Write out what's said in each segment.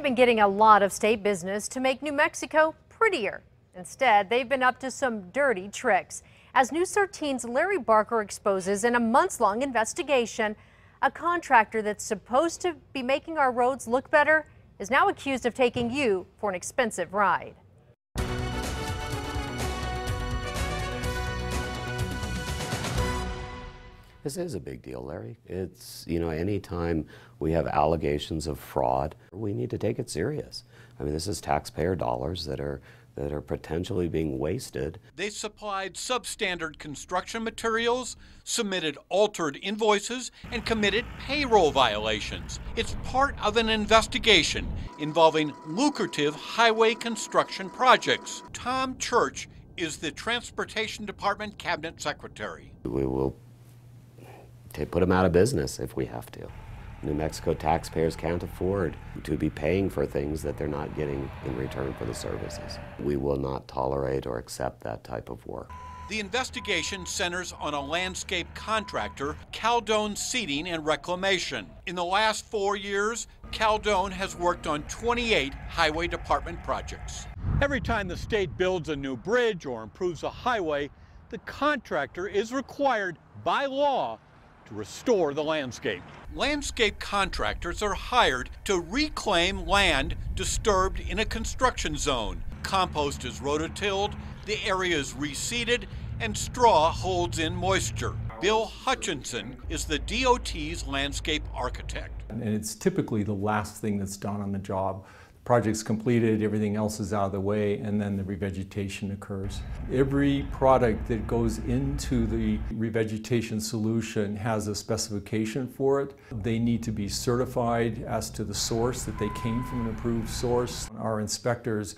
They've been getting a lot of state business to make New Mexico prettier. Instead, they've been up to some dirty tricks. As News 13's Larry Barker exposes in a months-long investigation, a contractor that's supposed to be making our roads look better is now accused of taking you for an expensive ride. This is a big deal, Larry. It's, anytime we have allegations of fraud, we need to take it serious. I mean, this is taxpayer dollars that are potentially being wasted. They supplied substandard construction materials, submitted altered invoices, and committed payroll violations. It's part of an investigation involving lucrative highway construction projects. Tom Church is the Transportation Department Cabinet Secretary. We will put them out of business if we have to. New Mexico taxpayers can't afford to be paying for things that they're not getting in return for the services. We will not tolerate or accept that type of work. The investigation centers on a landscape contractor, Caldone Seeding and Reclamation. In the last 4 years, Caldone has worked on 28 highway department projects. Every time the state builds a new bridge or improves a highway, the contractor is required by law to restore the landscape. Landscape contractors are hired to reclaim land disturbed in a construction zone. Compost is rototilled, the area is reseeded, and straw holds in moisture. Bill Hutchinson is the DOT's landscape architect. And it's typically the last thing that's done on the job. Project's completed, everything else is out of the way, and then the revegetation occurs. Every product that goes into the revegetation solution has a specification for it. They need to be certified as to the source, that they came from an approved source. Our inspectors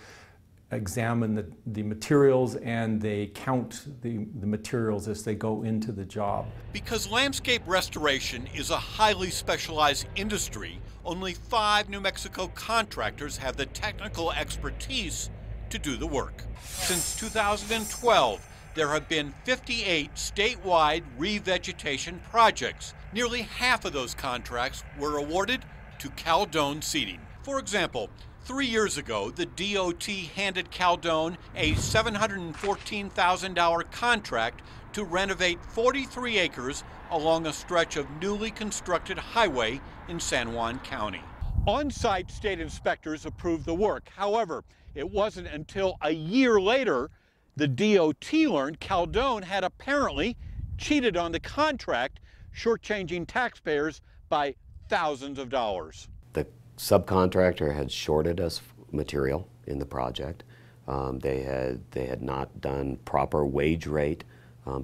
examine the materials and they count the materials as they go into the job. Because landscape restoration is a highly specialized industry, only 5 New Mexico contractors have the technical expertise to do the work. Since 2012, there have been 58 statewide revegetation projects. Nearly half of those contracts were awarded to Caldone Seeding. For example, 3 years ago, the DOT handed Caldone a $714,000 contract to renovate 43 acres along a stretch of newly constructed highway in San Juan County. On-site state inspectors approved the work. However, it wasn't until a year later the DOT learned Caldone had apparently cheated on the contract, shortchanging taxpayers by thousands of dollars. The subcontractor had shorted us material in the project. They had not done proper wage rate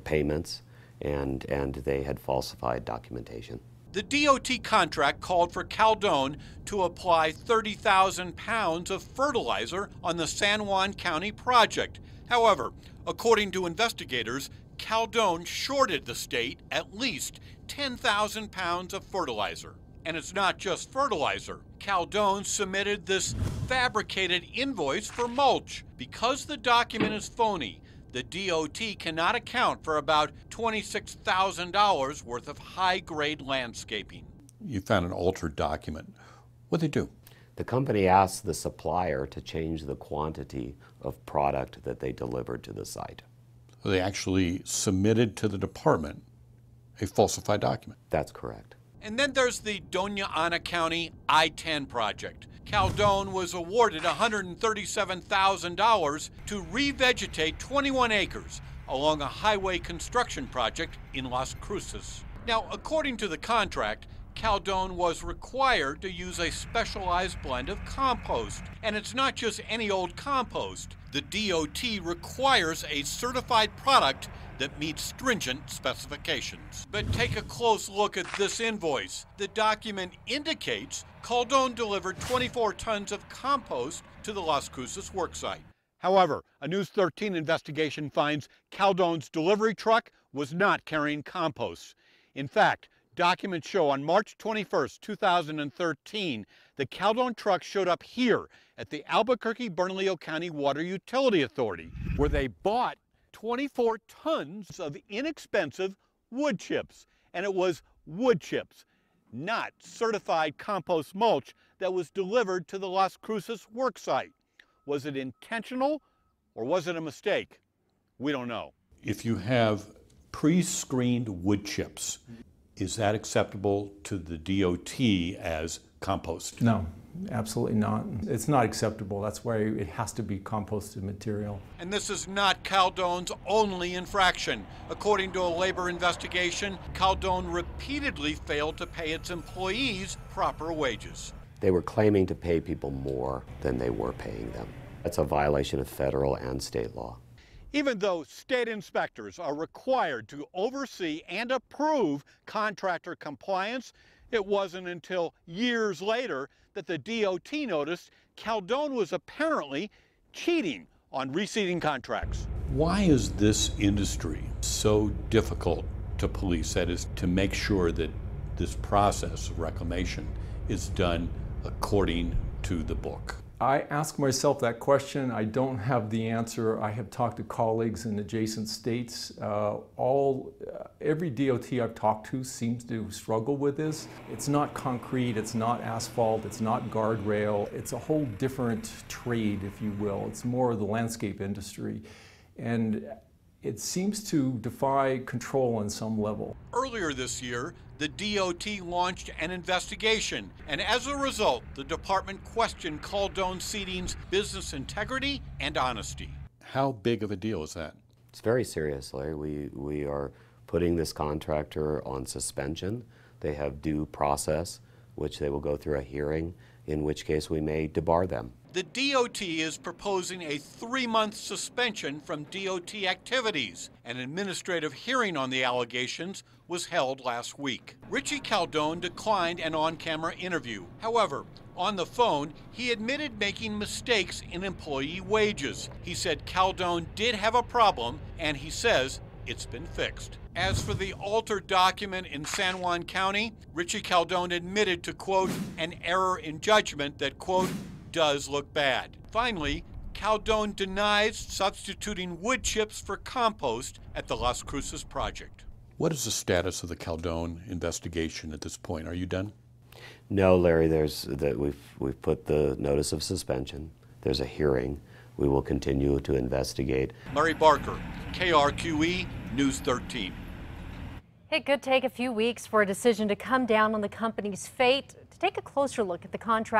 payments, and they had falsified documentation. The DOT contract called for Caldone to apply 30,000 pounds of fertilizer on the San Juan County project. However, according to investigators, Caldone shorted the state at least 10,000 pounds of fertilizer. And it's not just fertilizer. Caldone submitted this fabricated invoice for mulch. Because the document is phony, the DOT cannot account for about $26,000 worth of high-grade landscaping. You found an altered document. What'd they do? The company asked the supplier to change the quantity of product that they delivered to the site. So they actually submitted to the department a falsified document. That's correct. And then there's the Doña Ana County I-10 project. Caldone was awarded $137,000 to revegetate 21 acres along a highway construction project in Las Cruces. Now, according to the contract, Caldone was required to use a specialized blend of compost. And it's not just any old compost. The DOT requires a certified product that meets stringent specifications. But take a close look at this invoice. The document indicates Caldone delivered 24 tons of compost to the Las Cruces worksite. However, a News 13 investigation finds Caldone's delivery truck was not carrying compost. In fact, documents show on March 21st, 2013, the Caldone truck showed up here at the Albuquerque-Bernalillo County Water Utility Authority, where they bought 24 tons of inexpensive wood chips. And it was wood chips, not certified compost mulch that was delivered to the Las Cruces work site. Was it intentional or was it a mistake? We don't know. If you have pre-screened wood chips, is that acceptable to the DOT as compost? No, absolutely not. It's not acceptable. That's why it has to be composted material. And this is not Caldone's only infraction. According to a labor investigation, Caldone repeatedly failed to pay its employees proper wages. They were claiming to pay people more than they were paying them. That's a violation of federal and state law. Even though state inspectors are required to oversee and approve contractor compliance, it wasn't until years later that the DOT noticed Caldone was apparently cheating on reseeding contracts. Why is this industry so difficult to police? That is, to make sure that this process of reclamation is done according to the book. I ask myself that question. I don't have the answer. I have talked to colleagues in adjacent states. Every DOT I've talked to seems to struggle with this. It's not concrete, it's not asphalt, it's not guardrail. It's a whole different trade, if you will. It's more of the landscape industry. And it seems to defy control on some level. Earlier this year, the DOT launched an investigation, and as a result, the department questioned Caldone Seeding's business integrity and honesty. How big of a deal is that? It's very serious, Larry. We are putting this contractor on suspension. They have due process, which they will go through a hearing, in which case we may debar them. The DOT is proposing a 3-month suspension from DOT activities. An administrative hearing on the allegations was held last week. Richie Caldone declined an on-camera interview. However, on the phone, he admitted making mistakes in employee wages. He said Caldone did have a problem, and he says it's been fixed. As for the altered document in San Juan County, Richie Caldone admitted to, quote, an error in judgment that, quote, does look bad. Finally, Caldone denies substituting wood chips for compost at the Las Cruces project. What is the status of the Caldone investigation at this point? Are you done? No, Larry, we've put the notice of suspension. There's a hearing. We will continue to investigate. Larry Barker, KRQE, News 13. It could take a few weeks for a decision to come down on the company's fate. To take a closer look at the contract